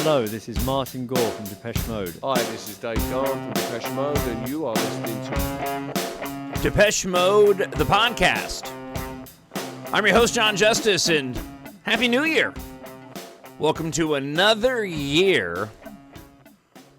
Hello, this is Martin Gore from Depeche Mode. Hi, this is Dave Gahan from Depeche Mode, and you are listening to Depeche Mode, the podcast. I'm your host, Jon Justice, and Happy New Year. Welcome to another year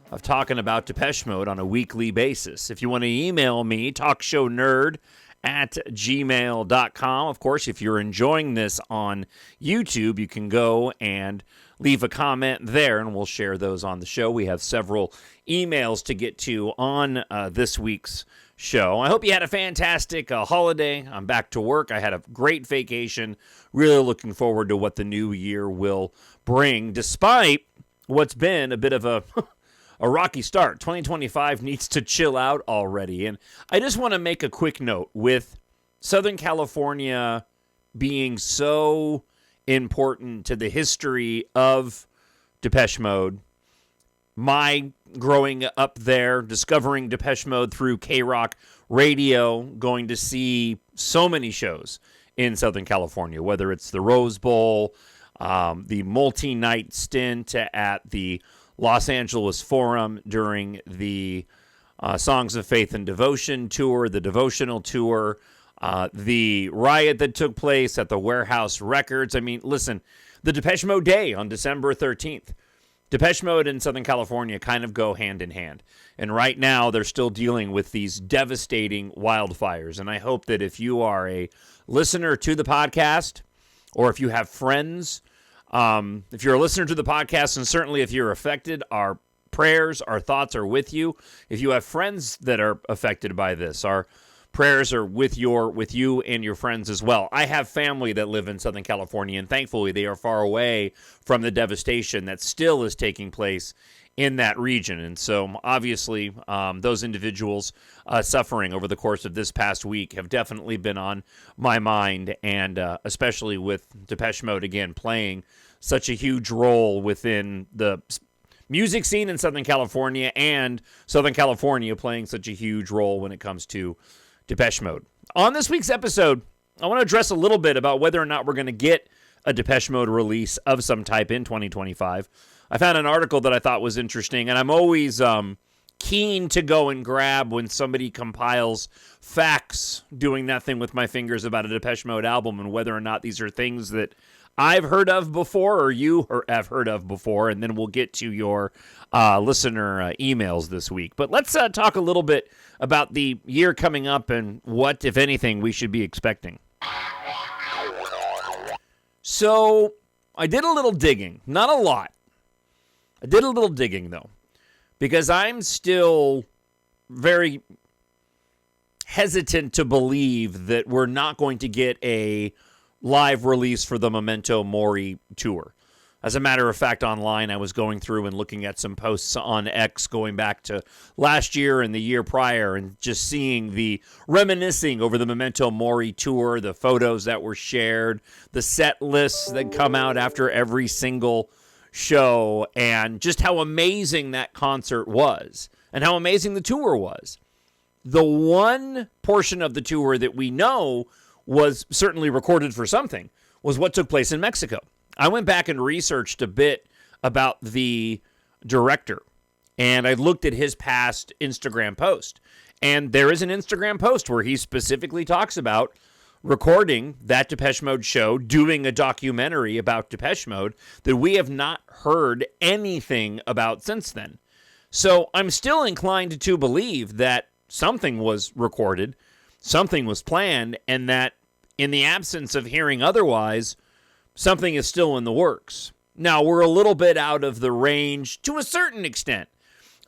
of talking about Depeche Mode on a weekly basis. If you want to email me, TalkShowNerd@gmail.com. Of course, if you're enjoying this on YouTube, you can go and leave a comment there, and we'll share those on the show. We have several emails to get to on this week's show. I hope you had a fantastic holiday. I'm back to work. I had a great vacation. Really looking forward to what the new year will bring, despite what's been a bit of a rocky start. 2025 needs to chill out already. And I just want to make a quick note with Southern California being so important to the history of Depeche Mode. My growing up there, discovering Depeche Mode through K-Rock radio, going to see so many shows in Southern California, whether it's the Rose Bowl, the multi-night stint at the Los Angeles Forum during the Songs of Faith and Devotion tour, the devotional tour, the riot that took place at the Warehouse Records. I mean, listen, the Depeche Mode Day on December 13th. Depeche Mode and Southern California kind of go hand in hand. And right now, they're still dealing with these devastating wildfires. And I hope that if you are a listener to the podcast, or if you have friends, if you're a listener to the podcast, and certainly if you're affected, our prayers, our thoughts are with you. If you have friends that are affected by this, our prayers are with you and your friends as well. I have family that live in Southern California, and thankfully they are far away from the devastation that still is taking place in that region. And so obviously those individuals suffering over the course of this past week have definitely been on my mind, and especially with Depeche Mode, again, playing such a huge role within the music scene in Southern California, and Southern California playing such a huge role when it comes to Depeche Mode. On this week's episode, I want to address a little bit about whether or not we're going to get a Depeche Mode release of some type in 2025. I found an article that I thought was interesting, and I'm always keen to go and grab when somebody compiles facts, doing that thing with my fingers about a Depeche Mode album, and whether or not these are things that I've heard of before or you have heard of before, and then we'll get to your listener emails this week. But let's talk a little bit about the year coming up and what, if anything, we should be expecting. So I did a little digging, not a lot. I did a little digging, though, because I'm still very hesitant to believe that we're not going to get a live release for the Memento Mori tour. As a matter of fact, online, I was going through and looking at some posts on X going back to last year and the year prior, and just seeing the reminiscing over the Memento Mori tour, the photos that were shared, the set lists that come out after every single show, and just how amazing that concert was and how amazing the tour was. The one portion of the tour that we know was certainly recorded for something was what took place in Mexico. I went back and researched a bit about the director, and I looked at his past Instagram post. And there is an Instagram post where he specifically talks about recording that Depeche Mode show, doing a documentary about Depeche Mode that we have not heard anything about since then. So I'm still inclined to believe that something was recorded, something was planned, and that in the absence of hearing otherwise, something is still in the works. Now, we're a little bit out of the range, to a certain extent,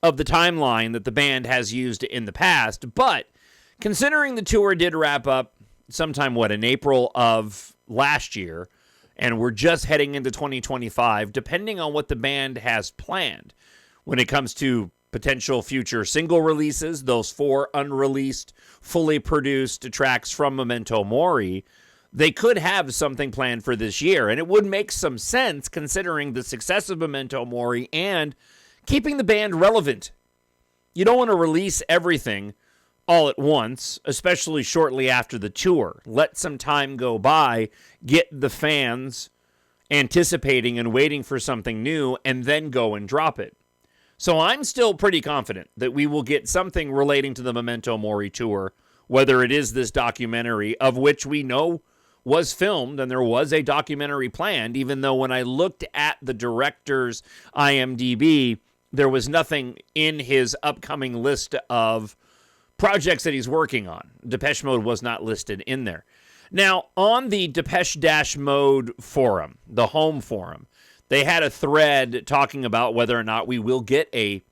of the timeline that the band has used in the past, but considering the tour did wrap up sometime, in April of last year, and we're just heading into 2025, depending on what the band has planned when it comes to potential future single releases, those 4 unreleased, fully produced tracks from Memento Mori, they could have something planned for this year. And it would make some sense considering the success of Memento Mori and keeping the band relevant. You don't want to release everything all at once, especially shortly after the tour. Let some time go by, get the fans anticipating and waiting for something new and then go and drop it. So I'm still pretty confident that we will get something relating to the Memento Mori tour, whether it is this documentary, of which we know was filmed and there was a documentary planned, even though when I looked at the director's IMDb, there was nothing in his upcoming list of projects that he's working on. Depeche Mode was not listed in there. Now, on the Depeche-Mode forum, the home forum, they had a thread talking about whether or not we will get a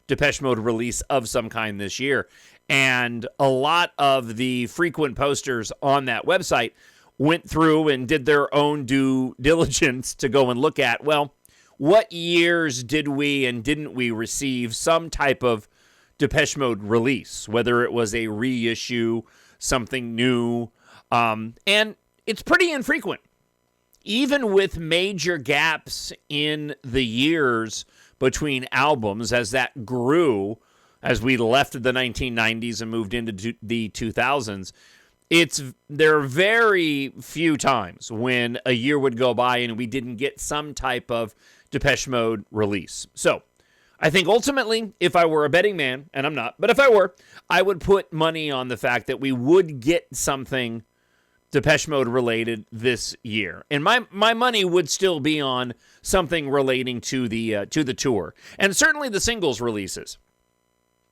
Depeche Mode release of some kind this year. And a lot of the frequent posters on that website went through and did their own due diligence to go and look at, well, what years did we and didn't we receive some type of Depeche Mode release, whether it was a reissue, something new, and it's pretty infrequent. Even with major gaps in the years between albums, as that grew, as we left the 1990s and moved into the 2000s, there are very few times when a year would go by and we didn't get some type of Depeche Mode release. So I think ultimately, if I were a betting man, and I'm not, but if I were, I would put money on the fact that we would get something Depeche Mode related this year. And my money would still be on something relating to the tour. And certainly the singles releases.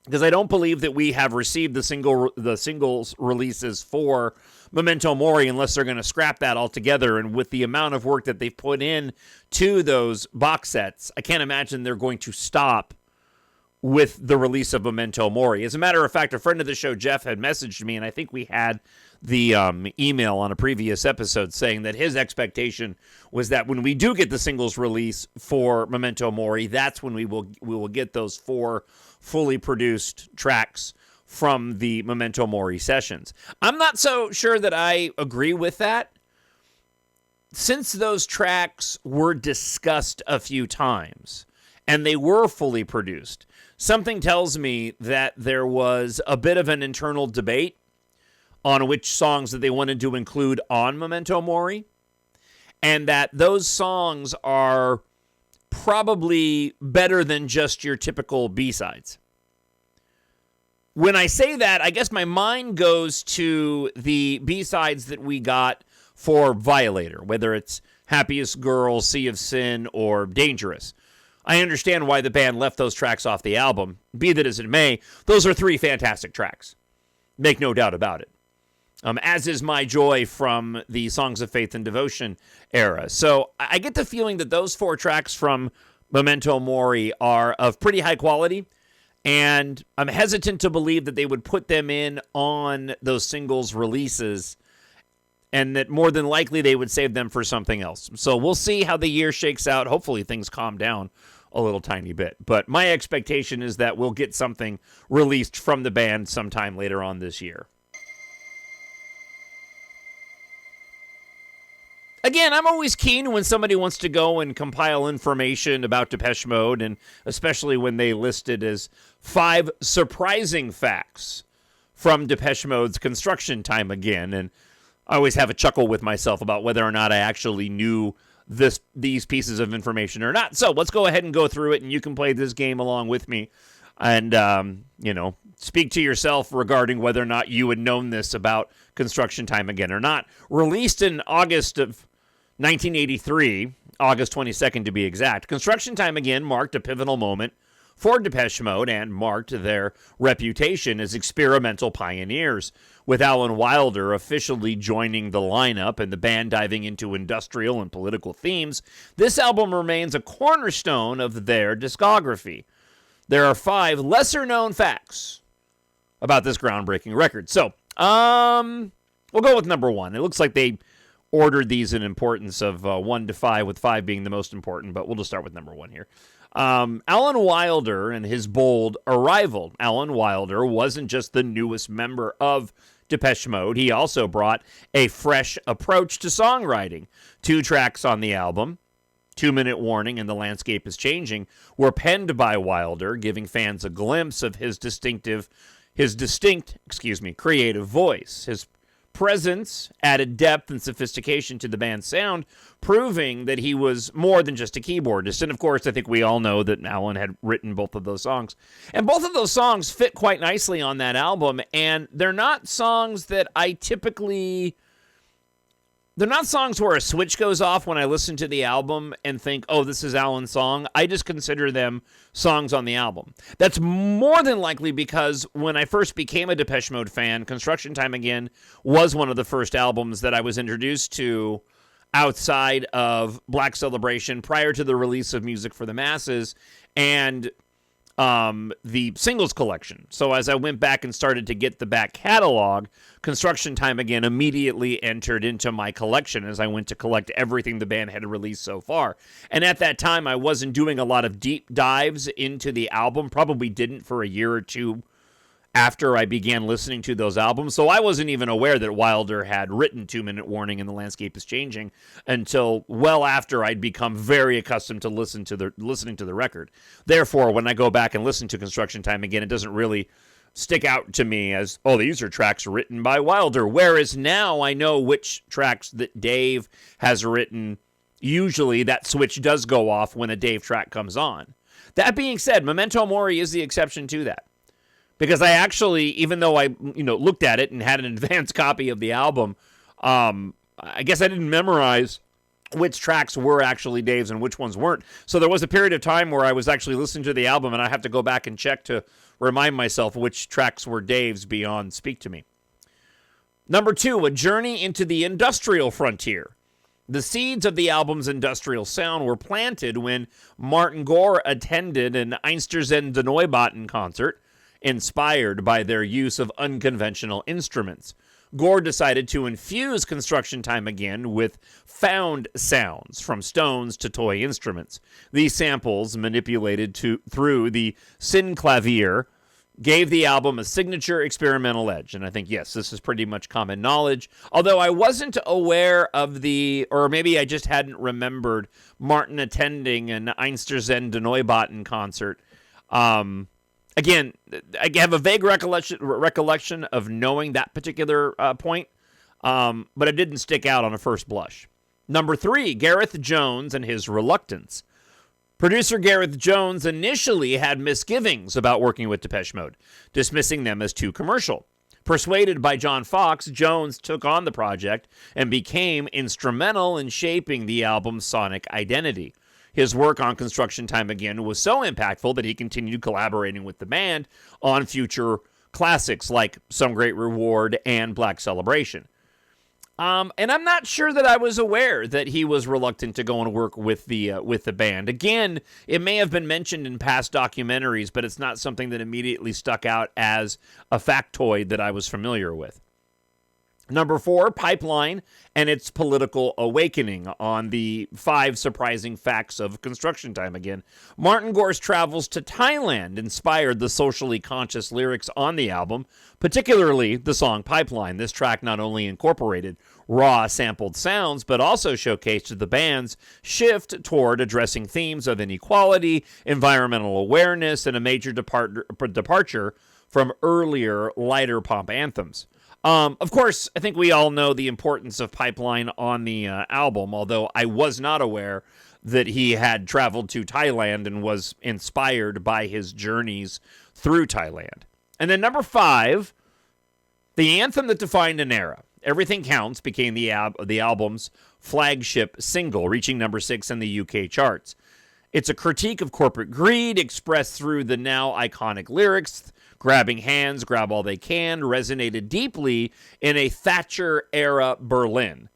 Because I don't believe that we have received the singles releases for Memento Mori unless they're going to scrap that altogether. And with the amount of work that they've put in to those box sets, I can't imagine they're going to stop with the release of Memento Mori. As a matter of fact, a friend of the show, Jeff, had messaged me, and I think we had the email on a previous episode saying that his expectation was that when we do get the singles release for Memento Mori, that's when we will get those 4 fully produced tracks from the Memento Mori sessions. I'm not so sure that I agree with that. Since those tracks were discussed a few times and they were fully produced, something tells me that there was a bit of an internal debate on which songs that they wanted to include on Memento Mori, and that those songs are probably better than just your typical B-sides. When I say that, I guess my mind goes to the B-sides that we got for Violator, whether it's Happiest Girl, Sea of Sin, or Dangerous. I understand why the band left those tracks off the album. Be that as it may, those are 3 fantastic tracks. Make no doubt about it. As is My Joy from the Songs of Faith and Devotion era. So I get the feeling that those 4 tracks from Memento Mori are of pretty high quality, and I'm hesitant to believe that they would put them in on those singles releases, and that more than likely they would save them for something else. So we'll see how the year shakes out. Hopefully things calm down a little tiny bit. But my expectation is that we'll get something released from the band sometime later on this year. Again, I'm always keen when somebody wants to go and compile information about Depeche Mode, and especially when they list it as 5 surprising facts from Depeche Mode's construction time again. And I always have a chuckle with myself about whether or not I actually knew these pieces of information or not. So let's go ahead and go through it, and you can play this game along with me and, speak to yourself regarding whether or not you had known this about construction time again or not. Released in August of 1983, August 22nd to be exact, Construction Time Again marked a pivotal moment for Depeche Mode and marked their reputation as experimental pioneers, with Alan Wilder officially joining the lineup and the band diving into industrial and political themes. This album remains a cornerstone of their discography. There are 5 lesser-known facts about this groundbreaking record. So, we'll go with number 1. It looks like they ordered these in importance of 1 to 5, with 5 being the most important, but we'll just start with number 1 here. Alan Wilder and his bold arrival. Alan Wilder wasn't just the newest member of Depeche Mode. He also brought a fresh approach to songwriting. 2 tracks on the album, 2-Minute Warning and The Landscape is Changing, were penned by Wilder, giving fans a glimpse of his distinct creative voice. His presence added depth and sophistication to the band's sound, proving that he was more than just a keyboardist. And of course, I think we all know that Alan had written both of those songs. And both of those songs fit quite nicely on that album, and they're not songs that I typically... They're not songs where a switch goes off when I listen to the album and think, oh, this is Alan's song. I just consider them songs on the album. That's more than likely because when I first became a Depeche Mode fan, Construction Time Again was one of the first albums that I was introduced to outside of Black Celebration prior to the release of Music for the Masses and the singles collection. So as I went back and started to get the back catalog, Construction Time Again immediately entered into my collection as I went to collect everything the band had released so far. And at that time, I wasn't doing a lot of deep dives into the album, probably didn't for a year or two after I began listening to those albums. So I wasn't even aware that Wilder had written 2 Minute Warning and The Landscape is Changing until well after I'd become very accustomed to listening to the record. Therefore, when I go back and listen to Construction Time Again, it doesn't really stick out to me as, oh, these are tracks written by Wilder. Whereas now I know which tracks that Dave has written. Usually that switch does go off when a Dave track comes on. That being said, Memento Mori is the exception to that. Because I actually, even though I looked at it and had an advanced copy of the album, I guess I didn't memorize which tracks were actually Dave's and which ones weren't. So there was a period of time where I was actually listening to the album and I have to go back and check to remind myself which tracks were Dave's beyond Speak to Me. Number 2, A Journey into the Industrial Frontier. The seeds of the album's industrial sound were planted when Martin Gore attended an Einstürzende Neubauten concert, inspired by their use of unconventional instruments. Gore decided to infuse Construction Time Again with found sounds, from stones to toy instruments. These samples, manipulated through the synclavier, gave the album a signature experimental edge. And I think, yes, this is pretty much common knowledge. Although I wasn't aware of or maybe I just hadn't remembered Martin attending an Einstürzende Neubauten concert. Again, I have a vague recollection of knowing that particular point, but it didn't stick out on a first blush. Number 3, Gareth Jones and his reluctance. Producer Gareth Jones initially had misgivings about working with Depeche Mode, dismissing them as too commercial. Persuaded by John Fox, Jones took on the project and became instrumental in shaping the album's sonic identity. His work on Construction Time Again was so impactful that he continued collaborating with the band on future classics like Some Great Reward and Black Celebration. And I'm not sure that I was aware that he was reluctant to go and work with the band. Again, it may have been mentioned in past documentaries, but it's not something that immediately stuck out as a factoid that I was familiar with. Number 4, Pipeline and its political awakening on the 5 surprising facts of Construction Time Again. Martin Gore's travels to Thailand inspired the socially conscious lyrics on the album, particularly the song Pipeline. This track not only incorporated raw sampled sounds, but also showcased the band's shift toward addressing themes of inequality, environmental awareness, and a major departure from earlier lighter pop anthems. Of course, I think we all know the importance of Pipeline on the album, although I was not aware that he had traveled to Thailand and was inspired by his journeys through Thailand. And then number 5, the anthem that defined an era, Everything Counts, became the album's flagship single, reaching number 6 in the UK charts. It's a critique of corporate greed expressed through the now iconic lyrics. Grabbing hands, grab all they can, resonated deeply in a Thatcher-era Berlin.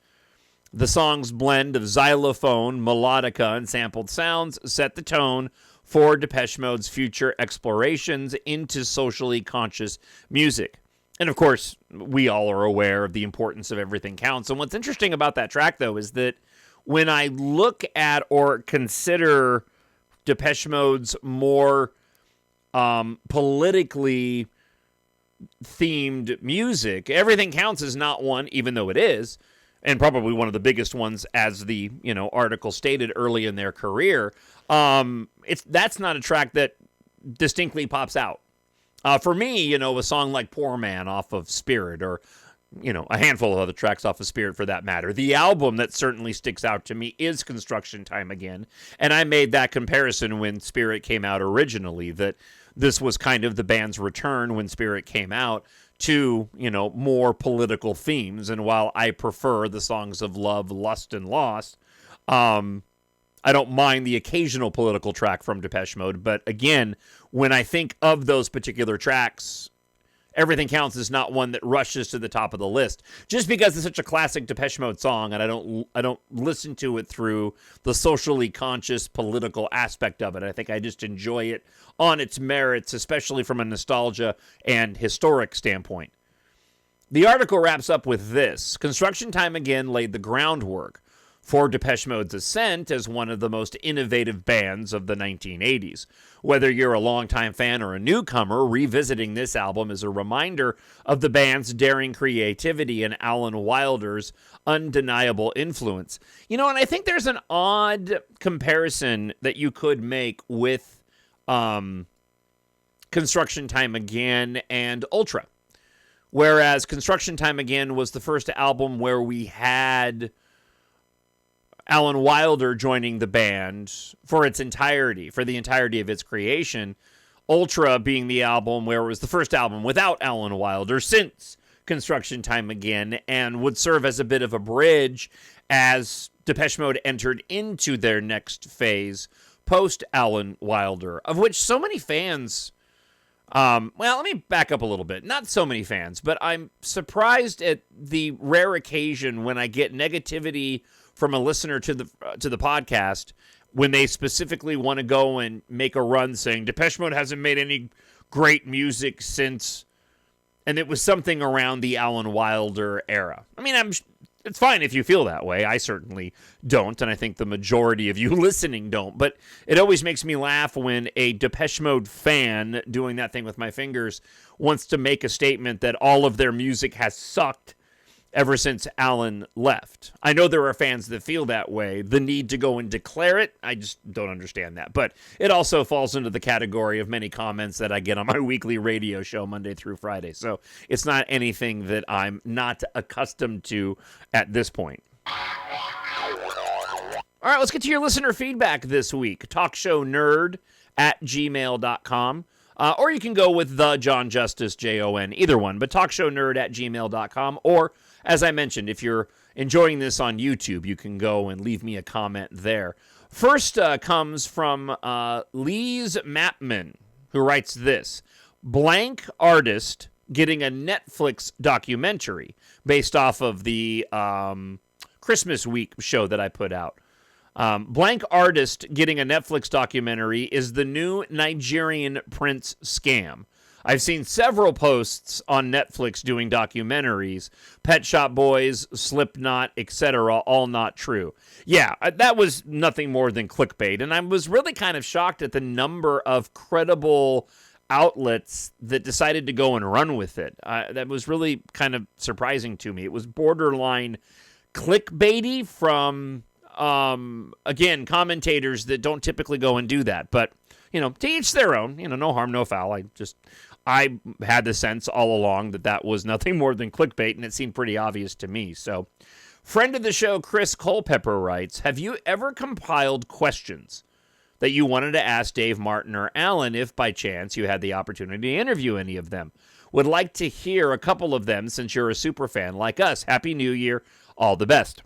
The song's blend of xylophone, melodica, and sampled sounds set the tone for Depeche Mode's future explorations into socially conscious music. And of course, we all are aware of the importance of Everything Counts. And what's interesting about that track, though, is that when I look at or consider Depeche Mode's more politically themed music, Everything Counts is not one, even though it is, and probably one of the biggest ones, as the article stated early in their career. That's not a track that distinctly pops out. For me, a song like Poor Man off of Spirit, or a handful of other tracks off of Spirit for that matter. The album that certainly sticks out to me is Construction Time Again, and I made that comparison when Spirit came out originally, that this was kind of the band's return when Spirit came out to, more political themes. And while I prefer the songs of love, lust, and loss, I don't mind the occasional political track from Depeche Mode. But again, when I think of those particular tracks, Everything Counts is not one that rushes to the top of the list, just because it's such a classic Depeche Mode song, and I don't listen to it through the socially conscious political aspect of it. I think I just enjoy it on its merits, especially from a nostalgia and historic standpoint. The article wraps up with this: Construction Time Again laid the groundwork for Depeche Mode's ascent as one of the most innovative bands of the 1980s. Whether you're a longtime fan or a newcomer, revisiting this album is a reminder of the band's daring creativity and Alan Wilder's undeniable influence. And I think there's an odd comparison that you could make with Construction Time Again and Ultra. Whereas Construction Time Again was the first album where we had Alan Wilder joining the band for the entirety of its creation. Ultra being the album where it was the first album without Alan Wilder since Construction Time Again, and would serve as a bit of a bridge as Depeche Mode entered into their next phase post Alan Wilder, of which so many fans... let me back up a little bit. Not so many fans, but I'm surprised at the rare occasion when I get negativity from a listener to the podcast when they specifically want to go and make a run saying Depeche Mode hasn't made any great music since, and it was something around the Alan Wilder era. I mean, it's fine if you feel that way. I certainly don't, and I think the majority of you listening don't. But it always makes me laugh when a Depeche Mode fan, doing that thing with my fingers, wants to make a statement that all of their music has sucked ever since Alan left. I know there are fans that feel that way. The need to go and declare it, I just don't understand that. But it also falls into the category of many comments that I get on my weekly radio show Monday through Friday. So it's not anything that I'm not accustomed to at this point. All right, let's get to your listener feedback this week. TalkShowNerd@gmail.com. Or you can go with the Jon Justice, Jon, either one. But TalkShowNerd@gmail.com. Or, as I mentioned, if you're enjoying this on YouTube, you can go and leave me a comment there. First comes from Lise Mapman, who writes this: blank artist getting a Netflix documentary based off of the Christmas week show that I put out. Blank artist getting a Netflix documentary is the new Nigerian Prince scam. I've seen several posts on Netflix doing documentaries. Pet Shop Boys, Slipknot, etc., all not true. Yeah, that was nothing more than clickbait, and I was really kind of shocked at the number of credible outlets that decided to go and run with it. That was really kind of surprising to me. It was borderline clickbaity from... again, commentators that don't typically go and do that. But, to each their own, no harm, no foul. I had the sense all along that was nothing more than clickbait, and it seemed pretty obvious to me. So, friend of the show, Chris Culpepper writes, have you ever compiled questions that you wanted to ask Dave Martin or Alan if by chance you had the opportunity to interview any of them? Would like to hear a couple of them since you're a super fan like us. Happy New Year. All the best.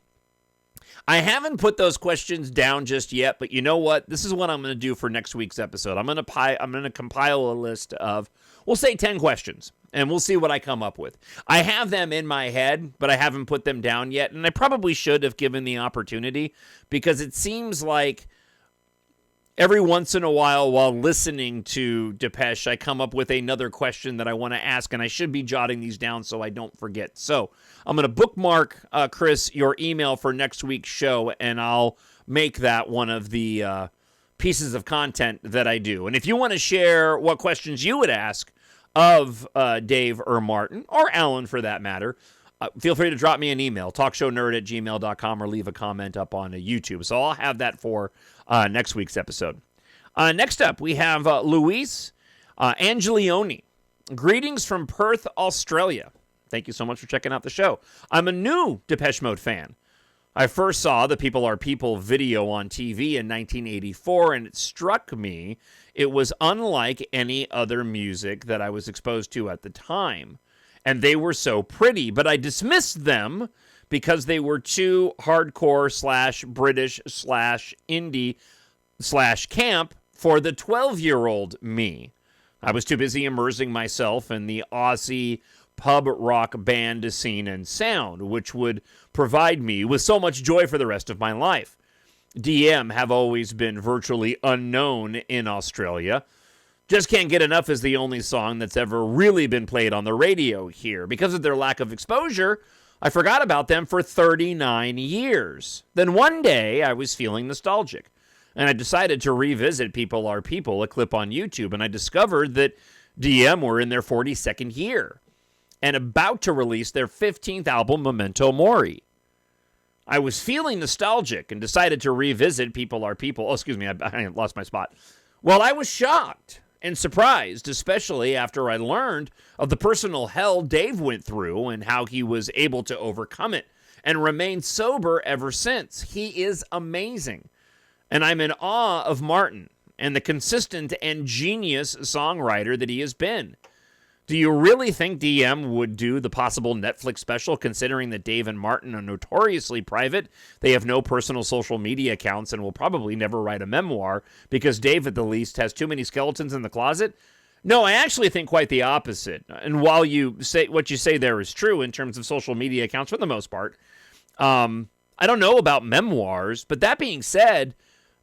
I haven't put those questions down just yet, but you know what? This is what I'm going to do for next week's episode. I'm going to compile a list of, we'll say 10 questions, and we'll see what I come up with. I have them in my head, but I haven't put them down yet, and I probably should have given the opportunity, because it seems like every once in a while listening to Depeche, I come up with another question that I want to ask, and I should be jotting these down so I don't forget. So I'm going to bookmark, Chris, your email for next week's show, and I'll make that one of the pieces of content that I do. And if you want to share what questions you would ask of Dave or Martin, or Alan for that matter, feel free to drop me an email, talkshownerd@gmail.com, or leave a comment up on YouTube. So I'll have that for next week's episode. Next up, we have Luis Angelioni. Greetings from Perth, Australia. Thank you so much for checking out the show. I'm a new Depeche Mode fan. I first saw the People Are People video on TV in 1984, and it struck me it was unlike any other music that I was exposed to at the time. And they were so pretty, but I dismissed them because they were too hardcore / British / indie / camp for the 12-year-old me. I was too busy immersing myself in the Aussie pub rock band scene and sound, which would provide me with so much joy for the rest of my life. DM have always been virtually unknown in Australia. Just Can't Get Enough is the only song that's ever really been played on the radio here. Because of their lack of exposure, I forgot about them for 39 years. Then one day, I was feeling nostalgic, and I decided to revisit People Are People, a clip on YouTube, and I discovered that DM were in their 42nd year and about to release their 15th album, Memento Mori. I was feeling nostalgic and decided to revisit People Are People. Oh, excuse me, I lost my spot. Well, I was shocked and surprised, especially after I learned of the personal hell Dave went through and how he was able to overcome it and remain sober ever since. He is amazing. And I'm in awe of Martin and the consistent and genius songwriter that he has been. Do you really think DM would do the possible Netflix special, considering that Dave and Martin are notoriously private? They have no personal social media accounts and will probably never write a memoir because Dave, at the least, has too many skeletons in the closet? No, I actually think quite the opposite. And while you say what you say there is true in terms of social media accounts for the most part, I don't know about memoirs, but that being said,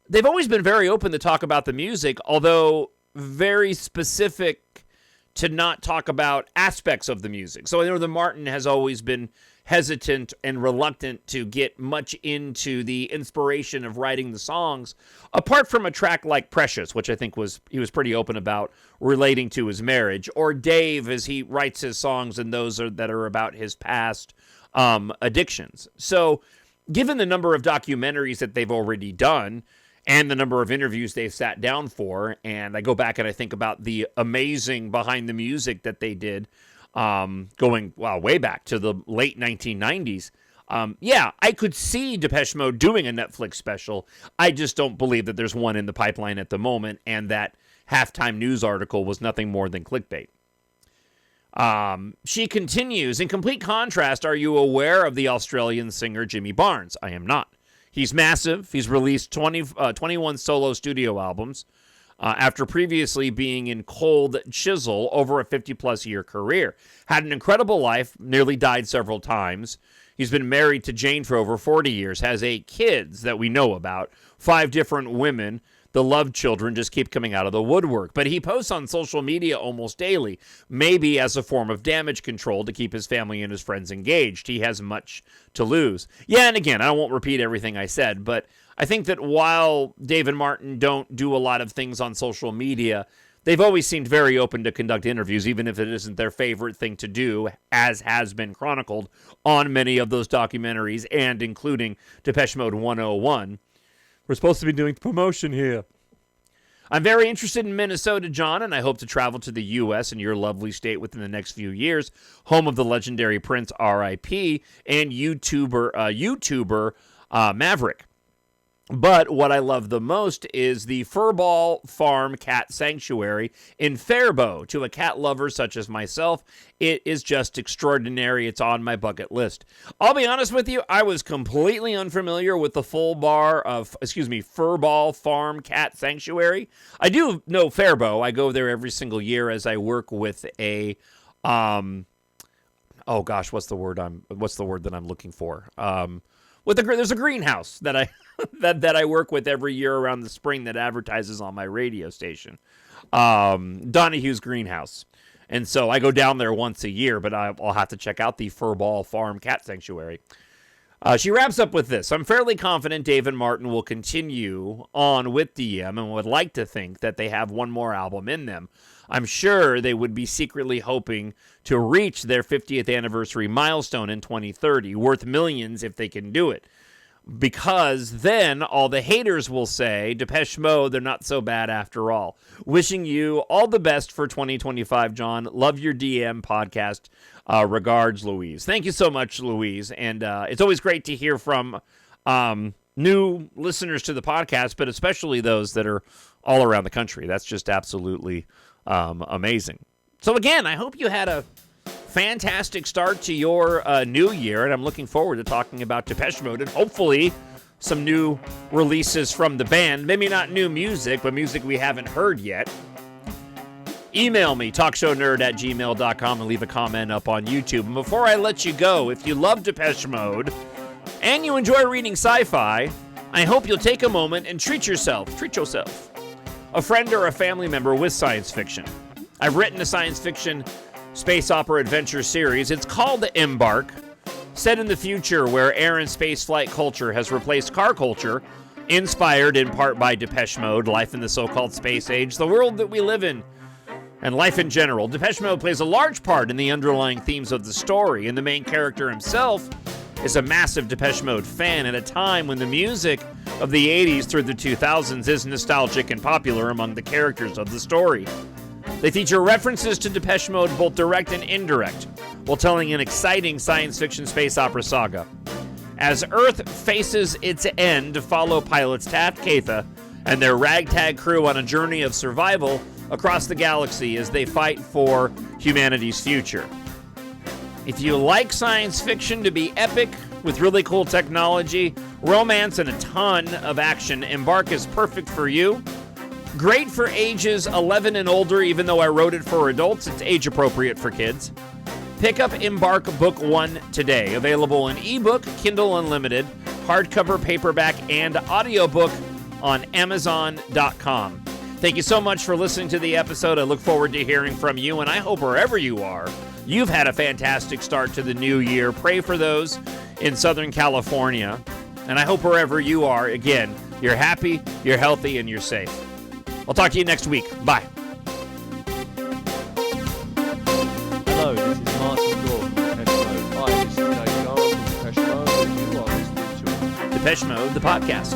they've always been very open to talk about the music, although very specific to not talk about aspects of the music. So I know that Martin has always been hesitant and reluctant to get much into the inspiration of writing the songs, apart from a track like Precious, which I think he was pretty open about relating to his marriage, or Dave as he writes his songs and those that are about his past addictions. So given the number of documentaries that they've already done, and the number of interviews they've sat down for, and I go back and I think about the amazing behind the music that they did going way back to the late 1990s. I could see Depeche Mode doing a Netflix special. I just don't believe that there's one in the pipeline at the moment, and that halftime news article was nothing more than clickbait. She continues, in complete contrast, are you aware of the Australian singer Jimmy Barnes? I am not. He's massive. He's released 21 solo studio albums after previously being in Cold Chisel over a 50-plus year career. Had an incredible life, nearly died several times. He's been married to Jane for over 40 years, has 8 kids that we know about, 5 different women. The love children just keep coming out of the woodwork. But he posts on social media almost daily, maybe as a form of damage control to keep his family and his friends engaged. He has much to lose. Yeah, and again, I won't repeat everything I said, but I think that while Dave and Martin don't do a lot of things on social media, they've always seemed very open to conduct interviews, even if it isn't their favorite thing to do, as has been chronicled on many of those documentaries, and including Depeche Mode 101. We're supposed to be doing promotion here. I'm very interested in Minnesota, John, and I hope to travel to the U.S. and your lovely state within the next few years, home of the legendary Prince R.I.P. and YouTuber Maverick. But what I love the most is the Furball Farm Cat Sanctuary in Faribault. To a cat lover such as myself, it is just extraordinary. It's on my bucket list. I'll be honest with you, I was completely unfamiliar with the Furball Farm Cat Sanctuary. I do know Faribault. I go there every single year as I work with a what's the word that I'm looking for? There's a greenhouse that I that I work with every year around the spring that advertises on my radio station, Donahue's Greenhouse. And so I go down there once a year, but I'll have to check out the Furball Farm Cat Sanctuary. She wraps up with this. I'm fairly confident Dave and Martin will continue on with DM and would like to think that they have one more album in them. I'm sure they would be secretly hoping to reach their 50th anniversary milestone in 2030, worth millions if they can do it. because then all the haters will say, Depeche Mode, they're not so bad after all. Wishing you all the best for 2025, Jon. Love your DM podcast. Regards, Louise. Thank you so much, Louise. And it's always great to hear from new listeners to the podcast, but especially those that are all around the country. That's just absolutely amazing. So again, I hope you had a fantastic start to your new year, and I'm looking forward to talking about Depeche Mode and hopefully some new releases from the band. Maybe not new music, but music we haven't heard yet. Email me, talkshownerd@gmail.com, and leave a comment up on YouTube. And before I let you go, if you love Depeche Mode and you enjoy reading sci-fi, I hope you'll take a moment and treat yourself, a friend or a family member with science fiction. I've written a science fiction space opera adventure series. It's called EMBARK, set in the future where air and space flight culture has replaced car culture, inspired in part by Depeche Mode, life in the so-called space age, the world that we live in, and life in general. Depeche Mode plays a large part in the underlying themes of the story, and the main character himself is a massive Depeche Mode fan at a time when the music of the 80s through the 2000s is nostalgic and popular among the characters of the story. They feature references to Depeche Mode, both direct and indirect, while telling an exciting science fiction space opera saga. As Earth faces its end, follow pilots Taft Katha and their ragtag crew on a journey of survival across the galaxy as they fight for humanity's future. If you like science fiction to be epic with really cool technology, romance, and a ton of action, EMBARK is perfect for you. Great for ages 11 and older, even though I wrote it for adults, it's age appropriate for kids. Pick up EMBARK Book 1 today. Available in ebook, Kindle Unlimited, hardcover, paperback, and audiobook on Amazon.com. Thank you so much for listening to the episode. I look forward to hearing from you, and I hope wherever you are, you've had a fantastic start to the new year. Pray for those in Southern California, and I hope wherever you are, again, you're happy, you're healthy, and you're safe. I'll talk to you next week. Bye. Hello, this is Martin Gore from Depeche Mode. Hi, this is Gahan from Depeche Mode, and you are listening to Depeche Mode, the podcast.